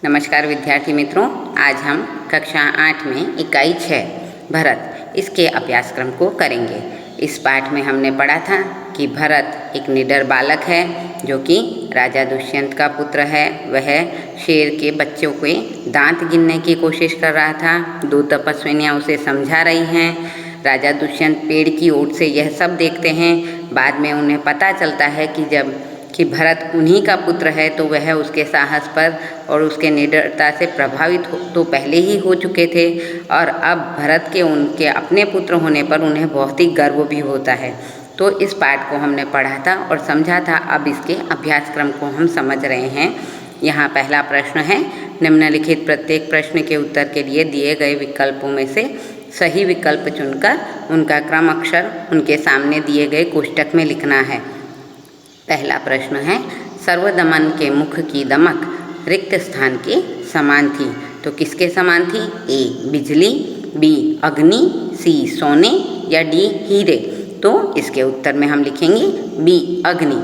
नमस्कार विद्यार्थी मित्रों, आज हम कक्षा 8 में इकाई 6 भरत इसके अभ्यासक्रम को करेंगे। इस पाठ में हमने पढ़ा था कि भरत एक निडर बालक है जो कि राजा दुष्यंत का पुत्र है। वह शेर के बच्चों के दांत गिनने की कोशिश कर रहा था। दो तपस्विनियाँ उसे समझा रही हैं। राजा दुष्यंत पेड़ की ओट से यह सब देखते हैं। बाद में उन्हें पता चलता है कि भरत उन्हीं का पुत्र है, तो वह उसके साहस पर और उसके निडरता से प्रभावित तो पहले ही हो चुके थे, और अब भरत के उनके अपने पुत्र होने पर उन्हें बहुत ही गर्व भी होता है। तो इस पाठ को हमने पढ़ा था और समझा था। अब इसके अभ्यासक्रम को हम समझ रहे हैं। यहाँ पहला प्रश्न है, निम्नलिखित प्रत्येक प्रश्न के उत्तर के लिए दिए गए विकल्पों में से सही विकल्प चुनकर उनका क्रम अक्षर उनके सामने दिए गए कोष्टक में लिखना है। पहला प्रश्न है, सर्वदमन के मुख की दमक रिक्त स्थान के समान थी। तो किसके समान थी? ए बिजली, बी अग्नि, सी सोने या डी हीरे। तो इसके उत्तर में हम लिखेंगे बी अग्नि।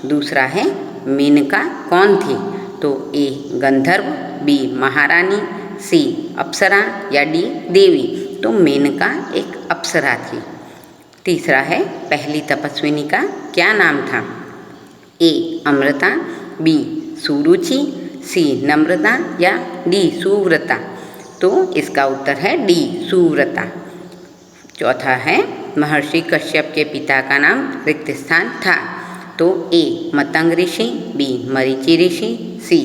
दूसरा है, मेनका कौन थी? तो ए गंधर्व, बी महारानी, सी अप्सरा या डी देवी। तो मेनका एक अप्सरा थी। तीसरा है, पहली तपस्विनी का क्या नाम था? ए अमृता, बी सुरुचि, सी नम्रता या डी सुव्रता। तो इसका उत्तर है डी सुव्रता। चौथा है, महर्षि कश्यप के पिता का नाम रिक्त स्थान था। तो ए मतंग ऋषि, बी मरीचि ऋषि, सी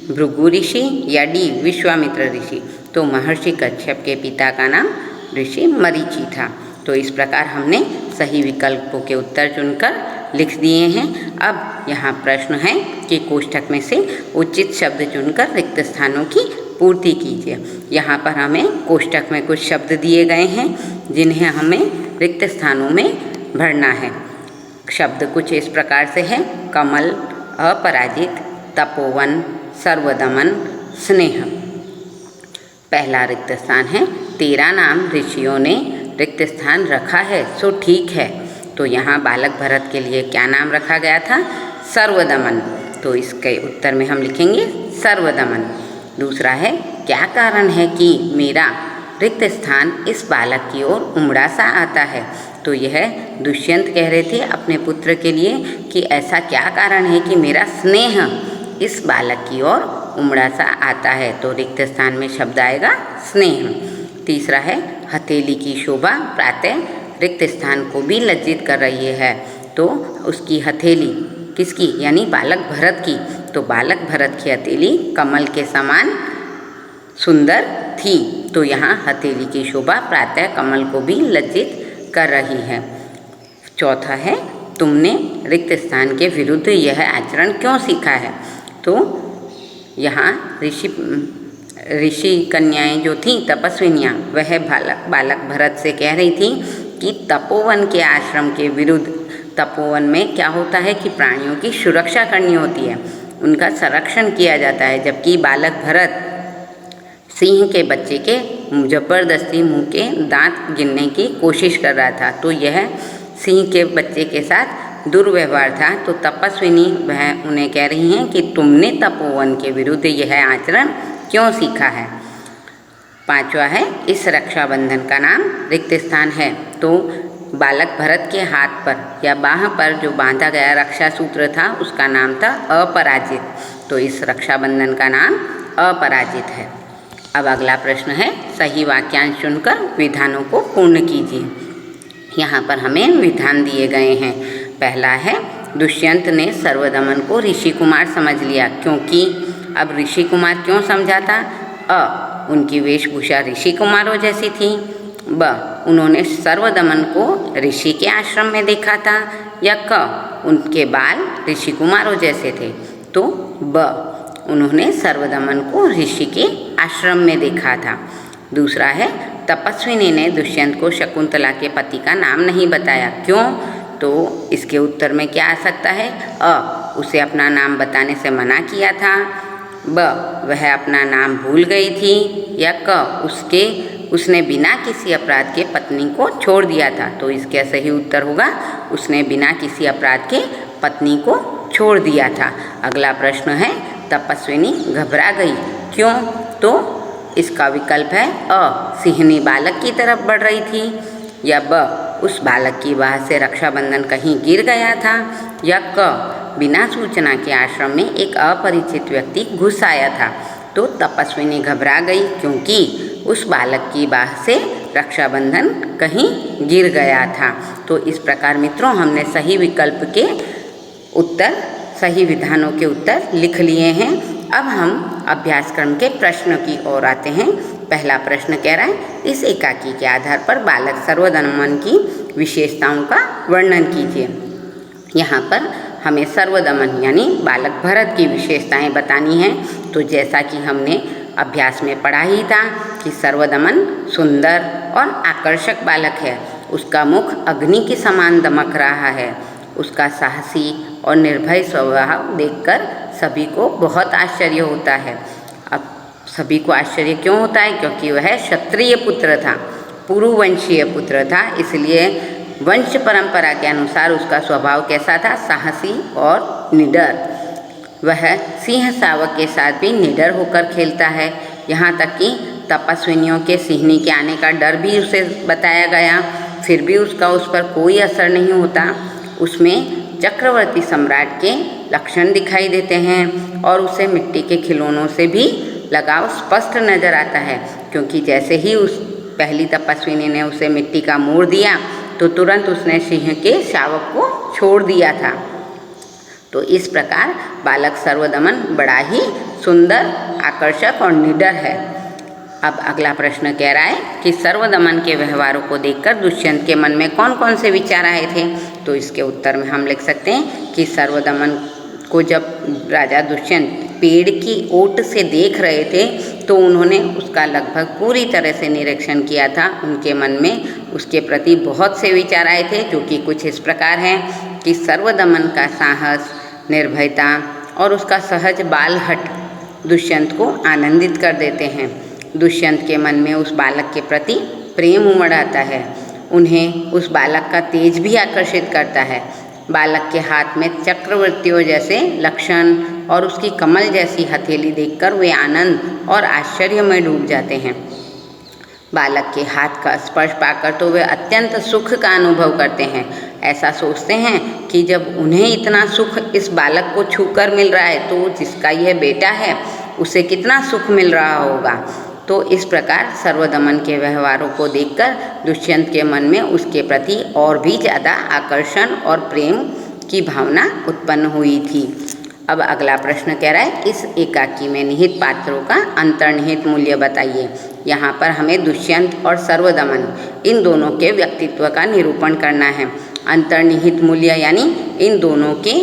भृगु ऋषि या डी विश्वामित्र ऋषि। तो महर्षि कश्यप के पिता का नाम ऋषि मरीचि था। तो इस प्रकार हमने सही विकल्पों के उत्तर चुनकर लिख दिए हैं। अब यहाँ प्रश्न है कि कोष्ठक में से उचित शब्द चुनकर रिक्त स्थानों की पूर्ति कीजिए। यहाँ पर हमें कोष्ठक में कुछ शब्द दिए गए हैं जिन्हें हमें रिक्त स्थानों में भरना है। शब्द कुछ इस प्रकार से है, कमल, अपराजित, तपोवन, सर्वदमन, स्नेह। पहला रिक्त स्थान है, तेरा नाम ऋषियों ने रिक्त स्थान रखा है सो ठीक है। तो यहाँ बालक भरत के लिए क्या नाम रखा गया था? सर्वदमन। तो इसके उत्तर में हम लिखेंगे सर्वदमन। दूसरा है, क्या कारण है कि मेरा रिक्त स्थान इस बालक की ओर उमड़ा सा आता है? तो यह दुष्यंत कह रहे थे अपने पुत्र के लिए कि ऐसा क्या कारण है कि मेरा स्नेह इस बालक की ओर उमड़ा सा आता है। तो रिक्त स्थान में शब्द आएगा स्नेह। तीसरा है, हथेली की शोभा प्रातः रिक्त स्थान को भी लज्जित कर रही है। तो उसकी हथेली किसकी? यानी बालक भरत की। तो बालक भरत की हथेली कमल के समान सुंदर थी। तो यहाँ हथेली की शोभा प्रातः कमल को भी लज्जित कर रही है। चौथा है, तुमने रिक्त स्थान के विरुद्ध यह आचरण क्यों सीखा है? तो यहाँ ऋषि कन्याएं जो थीं, तपस्विनियाँ, वह बालक भरत से कह रही थी कि तपोवन के आश्रम के विरुद्ध, तपोवन में क्या होता है कि प्राणियों की सुरक्षा करनी होती है, उनका संरक्षण किया जाता है। जबकि बालक भरत सिंह के बच्चे के जबरदस्ती मुंह के दांत गिनने की कोशिश कर रहा था। तो यह सिंह के बच्चे के साथ दुर्व्यवहार था। तो तपस्विनी वह उन्हें कह रही हैं कि तुमने तपोवन के विरुद्ध यह आचरण क्यों सीखा है। पांचवा है, इस रक्षाबंधन का नाम रिक्त स्थान है। तो बालक भरत के हाथ पर या बाह पर जो बांधा गया रक्षा सूत्र था उसका नाम था अपराजित। तो इस रक्षाबंधन का नाम अपराजित है। अब अगला प्रश्न है, सही वाक्यांश चुनकर विधानों को पूर्ण कीजिए। यहाँ पर हमें विधान दिए गए हैं। पहला है, दुष्यंत ने सर्वदमन को ऋषि कुमार समझ लिया क्योंकि। अब ऋषि कुमार क्यों समझा था? अ उनकी वेशभूषा ऋषि कुमारों जैसी थी। ब उन्होंने सर्वदमन को ऋषि के आश्रम में देखा था। या क उनके बाल ऋषि कुमारों जैसे थे। तो ब उन्होंने सर्वदमन को ऋषि के आश्रम में देखा था। दूसरा है, तपस्विनी ने दुष्यंत को शकुंतला के पति का नाम नहीं बताया। क्यों? तो इसके उत्तर में क्या आ सकता है? अ उसे अपना नाम बताने से मना किया था। ब वह अपना नाम भूल गई थी। या क उसने बिना किसी अपराध के पत्नी को छोड़ दिया था। तो इसका सही उत्तर होगा, उसने बिना किसी अपराध के पत्नी को छोड़ दिया था। अगला प्रश्न है, तपस्विनी घबरा गई क्यों? तो इसका विकल्प है अ, सिंहनी बालक की तरफ बढ़ रही थी, या ब, उस बालक की बाह से रक्षाबंधन कहीं गिर गया था, या क, बिना सूचना के आश्रम में एक अपरिचित व्यक्ति घुस आया था। तो तपस्विनी घबरा गई क्योंकि उस बालक की बाह से रक्षाबंधन कहीं गिर गया था। तो इस प्रकार मित्रों हमने सही विकल्प के उत्तर, सही विधानों के उत्तर लिख लिए हैं। अब हम अभ्यासक्रम के प्रश्न की ओर आते हैं। पहला प्रश्न कह रहा है, इस एकाकी के आधार पर बालक सर्वदमन की विशेषताओं का वर्णन कीजिए। यहाँ पर हमें सर्वदमन यानी बालक भरत की विशेषताएं बतानी हैं। तो जैसा कि हमने अभ्यास में पढ़ा ही था कि सर्वदमन सुंदर और आकर्षक बालक है। उसका मुख अग्नि के समान दमक रहा है। उसका साहसी और निर्भय स्वभाव देखकर सभी को बहुत आश्चर्य होता है। अब सभी को आश्चर्य क्यों होता है? क्योंकि वह क्षत्रिय पुत्र था, पुरुवंशीय पुत्र था, इसलिए वंश परंपरा के अनुसार उसका स्वभाव कैसा था? साहसी और निडर। वह सिंह शावक के साथ भी निडर होकर खेलता है। यहाँ तक कि तपस्विनियों के सिंहनी के आने का डर भी उसे बताया गया, फिर भी उसका उस पर कोई असर नहीं होता। उसमें चक्रवर्ती सम्राट के लक्षण दिखाई देते हैं और उसे मिट्टी के खिलौनों से भी लगाव स्पष्ट नजर आता है, क्योंकि जैसे ही उस पहली तपस्विनी ने उसे मिट्टी का मोड़ दिया तो तुरंत उसने सिंह के शावक को छोड़ दिया था। तो इस प्रकार बालक सर्वदमन बड़ा ही सुंदर, आकर्षक और निडर है। अब अगला प्रश्न कह रहा है कि सर्वदमन के व्यवहारों को देखकर दुष्यंत के मन में कौन कौन से विचार आए थे? तो इसके उत्तर में हम लिख सकते हैं कि सर्वदमन को जब राजा दुष्यंत पेड़ की ओट से देख रहे थे तो उन्होंने उसका लगभग पूरी तरह से निरीक्षण किया था। उनके मन में उसके प्रति बहुत से विचार आए थे, जो कि कुछ इस प्रकार हैं कि सर्वदमन का साहस, निर्भयता और उसका सहज बालहट दुष्यंत को आनंदित कर देते हैं। दुष्यंत के मन में उस बालक के प्रति प्रेम उमड़ आता है। उन्हें उस बालक का तेज भी आकर्षित करता है। बालक के हाथ में चक्रवर्तियों जैसे लक्षण और उसकी कमल जैसी हथेली देखकर वे आनंद और आश्चर्य में डूब जाते हैं। बालक के हाथ का स्पर्श पाकर तो वे अत्यंत सुख का अनुभव करते हैं। ऐसा सोचते हैं कि जब उन्हें इतना सुख इस बालक को छूकर मिल रहा है तो जिसका यह बेटा है उसे कितना सुख मिल रहा होगा। तो इस प्रकार सर्वदमन के व्यवहारों को देखकर दुष्यंत के मन में उसके प्रति और भी ज़्यादा आकर्षण और प्रेम की भावना उत्पन्न हुई थी। अब अगला प्रश्न कह रहा है, इस एकाकी में निहित पात्रों का अंतर्निहित मूल्य बताइए। यहाँ पर हमें दुष्यंत और सर्वदमन इन दोनों के व्यक्तित्व का निरूपण करना है। अंतर्निहित मूल्य यानी इन दोनों के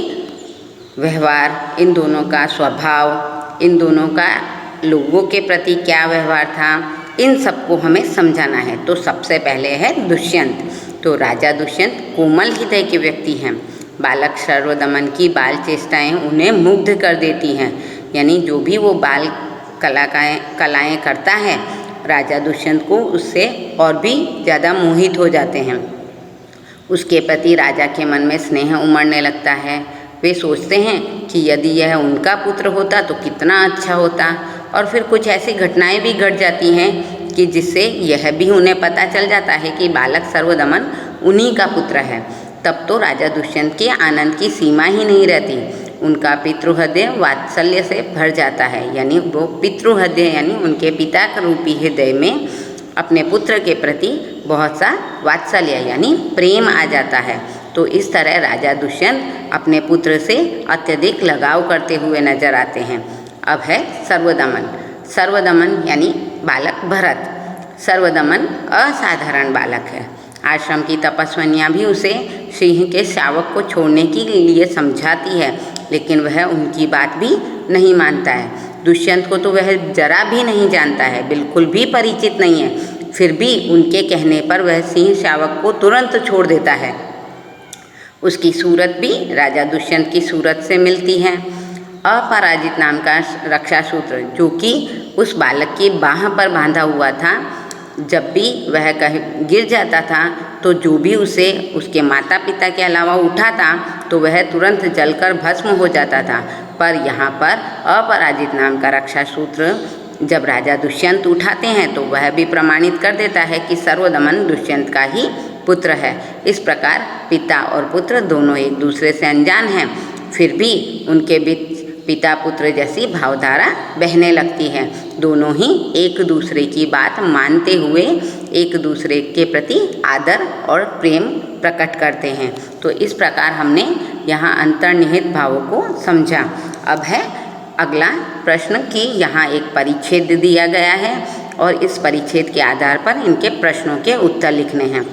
व्यवहार, इन दोनों का स्वभाव, इन दोनों का लोगों के प्रति क्या व्यवहार था, इन सबको हमें समझाना है। तो सबसे पहले है दुष्यंत। तो राजा दुष्यंत कोमल हृदय के व्यक्ति हैं। बालक सर्वदमन की बाल चेष्टाएँ उन्हें मुग्ध कर देती हैं, यानी जो भी वो बाल कलाएँ करता है राजा दुष्यंत को उससे और भी ज़्यादा मोहित हो जाते हैं। उसके प्रति राजा के मन में स्नेह उमड़ने लगता है। वे सोचते हैं कि यदि यह उनका पुत्र होता तो कितना अच्छा होता। और फिर कुछ ऐसी घटनाएं भी घट जाती हैं कि जिससे यह भी उन्हें पता चल जाता है कि बालक सर्वदमन उन्हीं का पुत्र है। तब तो राजा दुष्यंत के आनंद की सीमा ही नहीं रहती। उनका पितृहृदय वात्सल्य से भर जाता है, यानी वो पितृहृदय यानी उनके पिता का रूपी हृदय में अपने पुत्र के प्रति बहुत सा वात्सल्य यानी प्रेम आ जाता है। तो इस तरह राजा दुष्यंत अपने पुत्र से अत्यधिक लगाव करते हुए नजर आते हैं। अब है सर्वदमन। सर्वदमन यानी बालक भरत। सर्वदमन असाधारण बालक है। आश्रम की तपस्विनियाँ भी उसे सिंह के शावक को छोड़ने के लिए समझाती है, लेकिन वह उनकी बात भी नहीं मानता है। दुष्यंत को तो वह जरा भी नहीं जानता है, बिल्कुल भी परिचित नहीं है। फिर भी उनके कहने पर वह सिंह शावक को तुरंत छोड़ देता है। उसकी सूरत भी राजा दुष्यंत की सूरत से मिलती है। अपराजित नाम का रक्षा सूत्र जो कि उस बालक की बाह पर बांधा हुआ था, जब भी वह कहीं गिर जाता था तो जो भी उसे उसके माता पिता के अलावा उठाता तो वह तुरंत जलकर भस्म हो जाता था। पर यहाँ पर अपराजित नाम का रक्षा सूत्र जब राजा दुष्यंत उठाते हैं तो वह भी प्रमाणित कर देता है कि सर्वदमन दुष्यंत का ही पुत्र है। इस प्रकार पिता और पुत्र दोनों एक दूसरे से अनजान हैं, फिर भी उनके बीच पिता पुत्र जैसी भावधारा बहने लगती है। दोनों ही एक दूसरे की बात मानते हुए एक दूसरे के प्रति आदर और प्रेम प्रकट करते हैं। तो इस प्रकार हमने यहाँ अंतर्निहित भावों को समझा। अब है अगला प्रश्न कि यहाँ एक परिच्छेद दिया गया है और इस परिच्छेद के आधार पर इनके प्रश्नों के उत्तर लिखने हैं।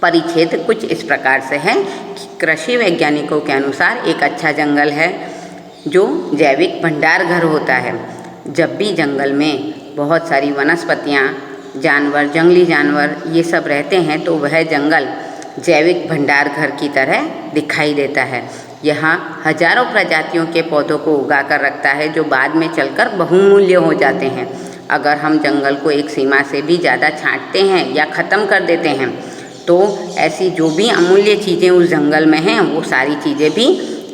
परिच्छेद कुछ इस प्रकार से है कि कृषि वैज्ञानिकों के अनुसार एक अच्छा जंगल है जो जैविक भंडार घर होता है। जब भी जंगल में बहुत सारी वनस्पतियाँ, जानवर, जंगली जानवर ये सब रहते हैं तो वह जंगल जैविक भंडार घर की तरह दिखाई देता है। यहाँ हजारों प्रजातियों के पौधों को उगा कर रखता है जो बाद में चलकर बहुमूल्य हो जाते हैं। अगर हम जंगल को एक सीमा से भी ज़्यादा छांटते हैं या ख़त्म कर देते हैं तो ऐसी जो भी अमूल्य चीज़ें उस जंगल में हैं वो सारी चीज़ें भी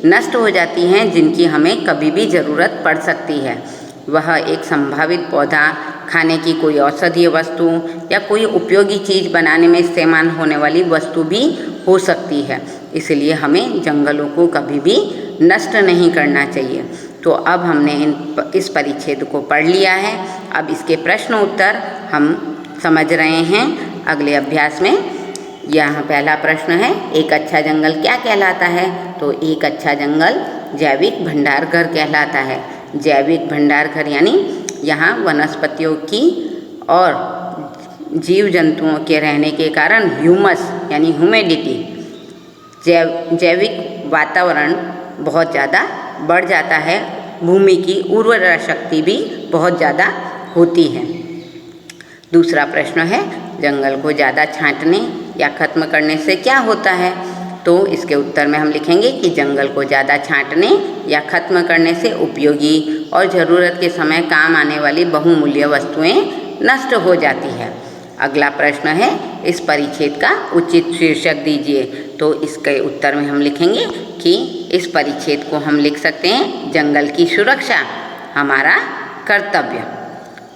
नष्ट हो जाती हैं जिनकी हमें कभी भी ज़रूरत पड़ सकती है। वह एक संभावित पौधा, खाने की कोई औषधीय वस्तु या कोई उपयोगी चीज़ बनाने में इस्तेमाल होने वाली वस्तु भी हो सकती है। इसलिए हमें जंगलों को कभी भी नष्ट नहीं करना चाहिए। तो अब हमने इस परिच्छेद को पढ़ लिया है। अब इसके प्रश्न उत्तर हम समझ रहे हैं अगले अभ्यास में। यहाँ पहला प्रश्न है, एक अच्छा जंगल क्या कहलाता है? तो एक अच्छा जंगल जैविक भंडार घर कहलाता है। जैविक भंडार घर यानी यहाँ वनस्पतियों की और जीव जंतुओं के रहने के कारण ह्यूमस यानी ह्यूमिडिटी, जैविक वातावरण बहुत ज़्यादा बढ़ जाता है। भूमि की उर्वरा शक्ति भी बहुत ज़्यादा होती है। दूसरा प्रश्न है, जंगल को ज़्यादा छांटने या ख़त्म करने से क्या होता है? तो इसके उत्तर में हम लिखेंगे कि जंगल को ज़्यादा छांटने या ख़त्म करने से उपयोगी और ज़रूरत के समय काम आने वाली बहुमूल्य वस्तुएं नष्ट हो जाती है। अगला प्रश्न है, इस परिच्छेद का उचित शीर्षक दीजिए। तो इसके उत्तर में हम लिखेंगे कि इस परिच्छेद को हम लिख सकते हैं, जंगल की सुरक्षा हमारा कर्तव्य।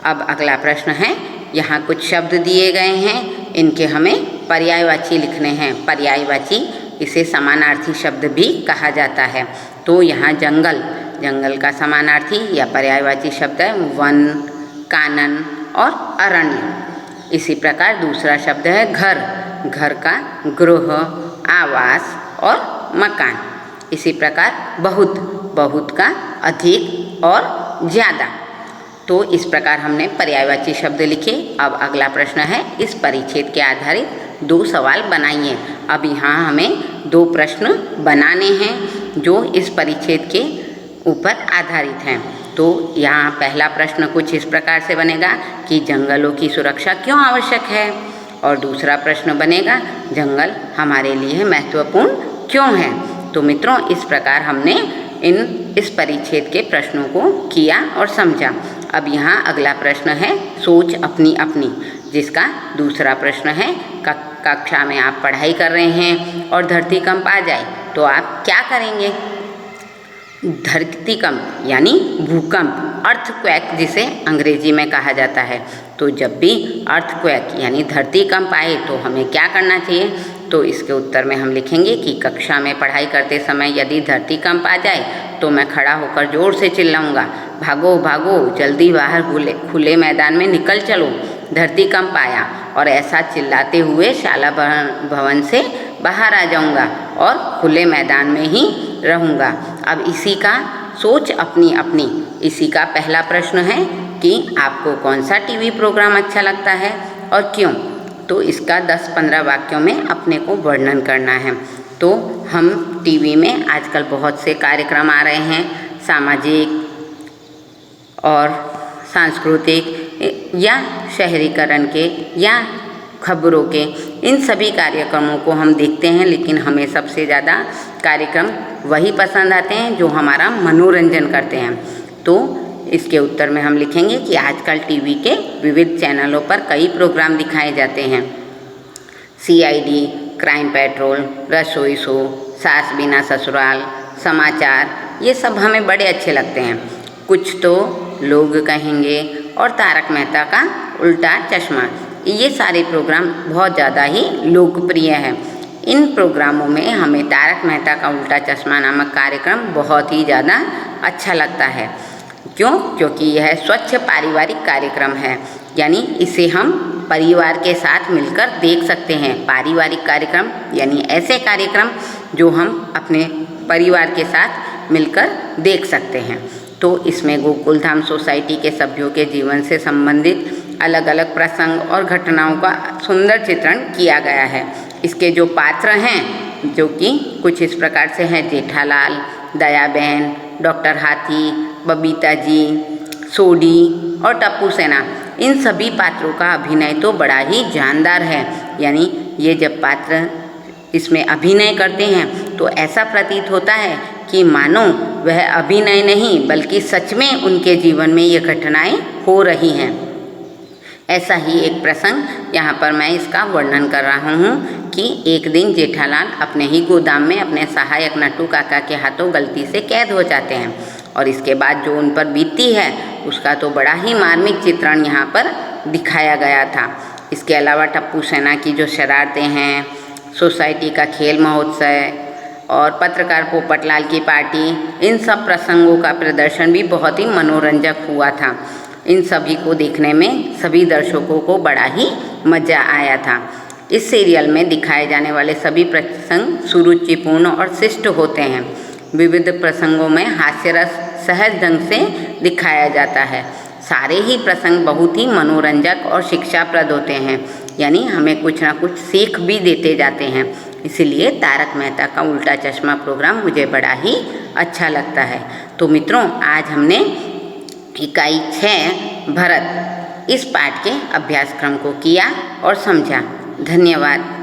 अब अगला प्रश्न है, यहाँ कुछ शब्द दिए गए हैं, इनके हमें पर्यायवाची लिखने हैं। पर्यायवाची, इसे समानार्थी शब्द भी कहा जाता है। तो यहाँ जंगल का समानार्थी या पर्यायवाची शब्द है वन, कानन और अरण्य। इसी प्रकार दूसरा शब्द है घर का गृह, आवास और मकान। इसी प्रकार बहुत का अधिक और ज़्यादा। तो इस प्रकार हमने पर्यायवाची शब्द लिखे। अब अगला प्रश्न है, इस परिच्छेद के आधारित 2 सवाल बनाइए। अब यहाँ हमें 2 प्रश्न बनाने हैं जो इस परिच्छेद के ऊपर आधारित हैं। तो यहाँ पहला प्रश्न कुछ इस प्रकार से बनेगा कि जंगलों की सुरक्षा क्यों आवश्यक है, और दूसरा प्रश्न बनेगा जंगल हमारे लिए महत्वपूर्ण क्यों है। तो मित्रों, इस प्रकार हमने इस परिच्छेद के प्रश्नों को किया और समझा। अब यहाँ अगला प्रश्न है सोच अपनी अपनी, जिसका दूसरा प्रश्न है कक्षा में आप पढ़ाई कर रहे हैं और धरतीकंप आ जाए तो आप क्या करेंगे? धरतीकंप यानी भूकंप, अर्थक्वेक जिसे अंग्रेजी में कहा जाता है। तो जब भी अर्थक्वेक यानी धरतीकंप आए तो हमें क्या करना चाहिए? तो इसके उत्तर में हम लिखेंगे कि कक्षा में पढ़ाई करते समय यदि धरतीकंप आ जाए तो मैं खड़ा होकर जोर से चिल्लाऊंगा, भागो भागो, जल्दी बाहर खुले मैदान में निकल चलो, धरतीकंप आया। और ऐसा चिल्लाते हुए शाला भवन से बाहर आ जाऊंगा और खुले मैदान में ही रहूंगा। अब इसी का सोच अपनी अपनी, इसी का पहला प्रश्न है कि आपको कौन सा टीवी प्रोग्राम अच्छा लगता है और क्यों? तो इसका 10-15 वाक्यों में अपने को वर्णन करना है। तो हम टीवी में आजकल बहुत से कार्यक्रम आ रहे हैं, सामाजिक और सांस्कृतिक या शहरीकरण के या खबरों के, इन सभी कार्यक्रमों को हम देखते हैं, लेकिन हमें सबसे ज़्यादा कार्यक्रम वही पसंद आते हैं जो हमारा मनोरंजन करते हैं। तो इसके उत्तर में हम लिखेंगे कि आजकल टीवी के विविध चैनलों पर कई प्रोग्राम दिखाए जाते हैं। CID, क्राइम पेट्रोल, रसोई शो, सास बिना ससुराल, समाचार, ये सब हमें बड़े अच्छे लगते हैं। कुछ तो लोग कहेंगे और तारक मेहता का उल्टा चश्मा, ये सारे प्रोग्राम बहुत ज़्यादा ही लोकप्रिय हैं। इन प्रोग्रामों में हमें तारक मेहता का उल्टा चश्मा नामक कार्यक्रम बहुत ही ज़्यादा अच्छा लगता है। क्यों? क्योंकि यह स्वच्छ पारिवारिक कार्यक्रम है, यानी इसे हम परिवार के साथ मिलकर देख सकते हैं। पारिवारिक कार्यक्रम यानी ऐसे कार्यक्रम जो हम अपने परिवार के साथ मिलकर देख सकते हैं। तो इसमें गोकुल धाम सोसाइटी के सभ्यों के जीवन से संबंधित अलग अलग प्रसंग और घटनाओं का सुंदर चित्रण किया गया है। इसके जो पात्र हैं जो कि कुछ इस प्रकार से हैं: जेठालाल, दयाबेन, डॉक्टर हाथी, बबीता जी, सोडी और टप्पू सेना। इन सभी पात्रों का अभिनय तो बड़ा ही जानदार है, यानी ये जब पात्र इसमें अभिनय करते हैं तो ऐसा प्रतीत होता है कि मानो वह अभिनय नहीं बल्कि सच में उनके जीवन में ये घटनाएं हो रही हैं। ऐसा ही एक प्रसंग यहाँ पर मैं इसका वर्णन कर रहा हूँ कि एक दिन जेठालाल अपने ही गोदाम में अपने सहायक नट्टू काका के हाथों गलती से कैद हो जाते हैं और इसके बाद जो उन पर बीतती है उसका तो बड़ा ही मार्मिक चित्रण यहाँ पर दिखाया गया था। इसके अलावा टप्पू सेना की जो शरारतें हैं, सोसाइटी का खेल महोत्सव और पत्रकार पोपटलाल की पार्टी, इन सब प्रसंगों का प्रदर्शन भी बहुत ही मनोरंजक हुआ था। इन सभी को देखने में सभी दर्शकों को बड़ा ही मज़ा आया था। इस सीरियल में दिखाए जाने वाले सभी प्रसंग सुरुचिपूर्ण और शिष्ट होते हैं। विविध प्रसंगों में हास्य रस सहज ढंग से दिखाया जाता है। सारे ही प्रसंग बहुत ही मनोरंजक और शिक्षाप्रद होते हैं, यानी हमें कुछ ना कुछ सीख भी देते जाते हैं। इसीलिए तारक मेहता का उल्टा चश्मा प्रोग्राम मुझे बड़ा ही अच्छा लगता है। तो मित्रों, आज हमने इकाई 6 भरत इस पाठ के अभ्यासक्रम को किया और समझा। धन्यवाद।